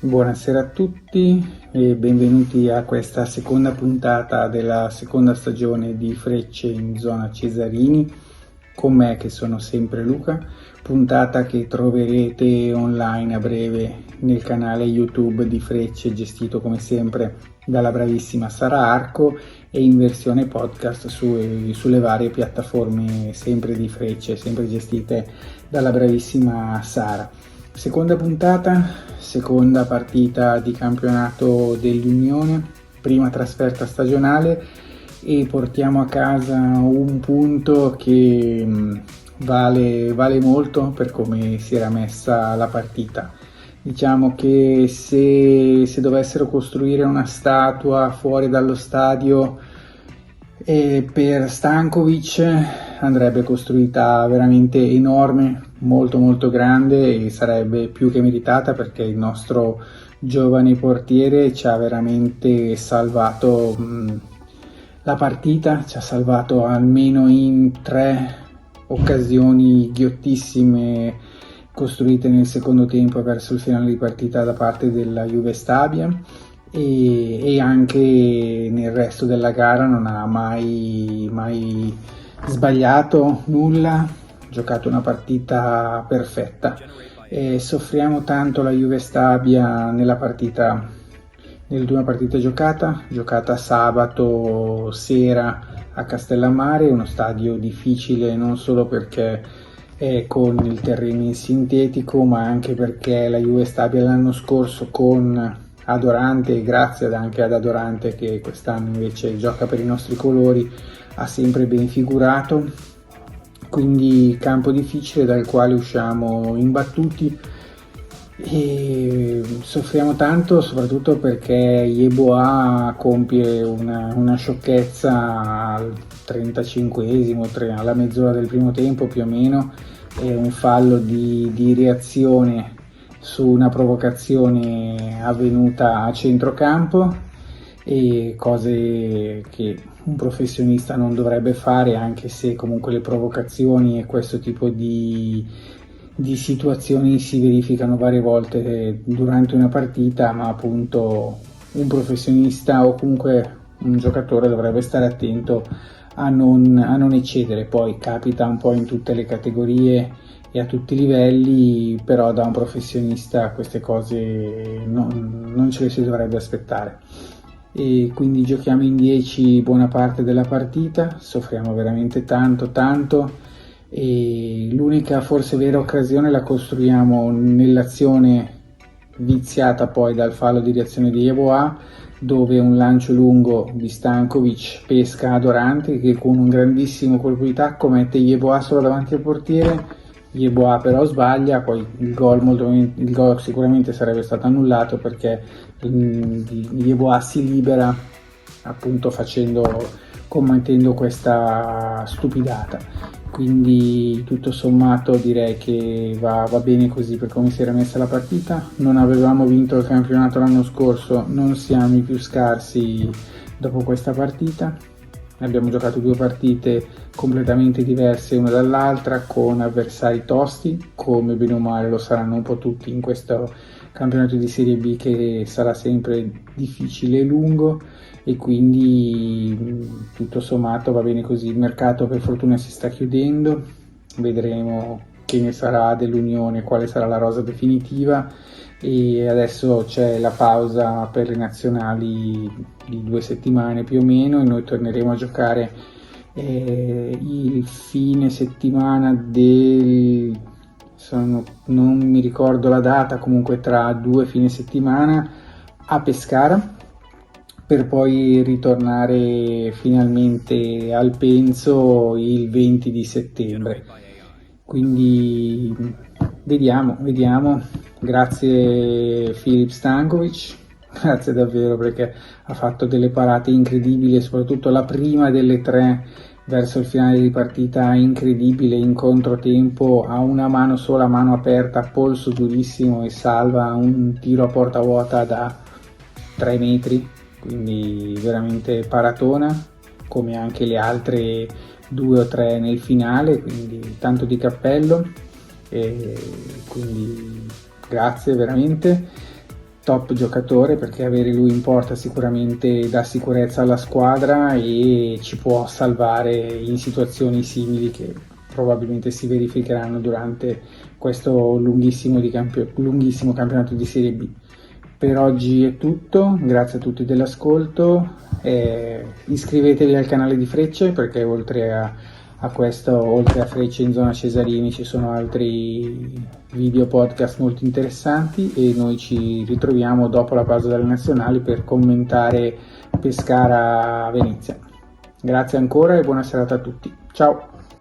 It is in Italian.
Buonasera a tutti e benvenuti a questa seconda puntata della seconda stagione di Frecce in zona Cesarini, con me che sono sempre Luca, puntata che troverete online a breve nel canale YouTube di Frecce, gestito come sempre dalla bravissima Sara Arco e in versione podcast sulle varie piattaforme sempre di Frecce, sempre gestite dalla bravissima Sara. Seconda puntata, seconda partita di campionato dell'Unione, prima trasferta stagionale e portiamo a casa un punto che vale molto per come si era messa la partita. Diciamo che se dovessero costruire una statua fuori dallo stadio per Stankovic andrebbe costruita veramente enorme, molto grande, e sarebbe più che meritata, perché il nostro giovane portiere ci ha veramente salvato la partita, ci ha salvato almeno in 3 occasioni ghiottissime costruite nel secondo tempo verso il finale di partita da parte della Juve Stabia, e anche nel resto della gara non ha mai sbagliato nulla, ha giocato una partita perfetta. Soffriamo tanto la Juve Stabia nell'ultima partita giocata sabato sera a Castellammare, uno stadio difficile non solo perché è con il terreno in sintetico, ma anche perché la Juve Stabia l'anno scorso con Adorante, e grazie anche ad Adorante che quest'anno invece gioca per i nostri colori, ha sempre ben figurato, quindi campo difficile dal quale usciamo imbattuti e soffriamo tanto soprattutto perché Yeboah compie una sciocchezza al 35esimo, alla mezz'ora del primo tempo più o meno, è un fallo di reazione su una provocazione avvenuta a centrocampo, e cose che un professionista non dovrebbe fare, anche se comunque le provocazioni e questo tipo di situazioni si verificano varie volte durante una partita, ma appunto un professionista o comunque un giocatore dovrebbe stare attento a non eccedere. Poi capita un po' in tutte le categorie e a tutti i livelli, però da un professionista queste cose non ce le si dovrebbe aspettare. E quindi giochiamo in 10 buona parte della partita, soffriamo veramente tanto, e l'unica forse vera occasione la costruiamo nell'azione viziata poi dal fallo di reazione di Yeboah, dove un lancio lungo di Stankovic pesca Adorante, che con un grandissimo colpo di tacco mette Yeboah solo davanti al portiere. Yeboah però sbaglia, poi il gol sicuramente sarebbe stato annullato, perché Yeboah si libera appunto commettendo questa stupidata. Quindi tutto sommato direi che va bene così per come si era messa la partita. Non avevamo vinto il campionato l'anno scorso, non siamo i più scarsi dopo questa partita. Abbiamo giocato 2 partite completamente diverse una dall'altra, con avversari tosti, come bene o male lo saranno un po' tutti in questo campionato di Serie B, che sarà sempre difficile e lungo, e quindi tutto sommato va bene così. Il mercato per fortuna si sta chiudendo, vedremo che ne sarà dell'Unione, quale sarà la rosa definitiva, e adesso c'è la pausa per le nazionali di 2 settimane più o meno, e noi torneremo a giocare il fine settimana non mi ricordo la data, comunque tra 2 fine settimana a Pescara, per poi ritornare finalmente al Penzo il 20 di settembre. Quindi vediamo. Grazie Filip Stankovic, grazie davvero, perché ha fatto delle parate incredibili, soprattutto la prima delle 3 verso il finale di partita, incredibile, in controtempo, a una mano sola, mano aperta, polso durissimo, e salva un tiro a porta vuota da 3 metri, quindi veramente paratona, come anche le altre 2 o 3 nel finale, quindi tanto di cappello, e quindi grazie veramente. top giocatore, perché avere lui in porta sicuramente dà sicurezza alla squadra e ci può salvare in situazioni simili che probabilmente si verificheranno durante questo lunghissimo campionato di Serie B. Per oggi è tutto, grazie a tutti dell'ascolto, iscrivetevi al canale di Frecce, perché oltre a Frecce in zona Cesarini ci sono altri video podcast molto interessanti, e noi ci ritroviamo dopo la pausa delle nazionali per commentare Pescara-Venezia. Grazie ancora e buona serata a tutti, ciao!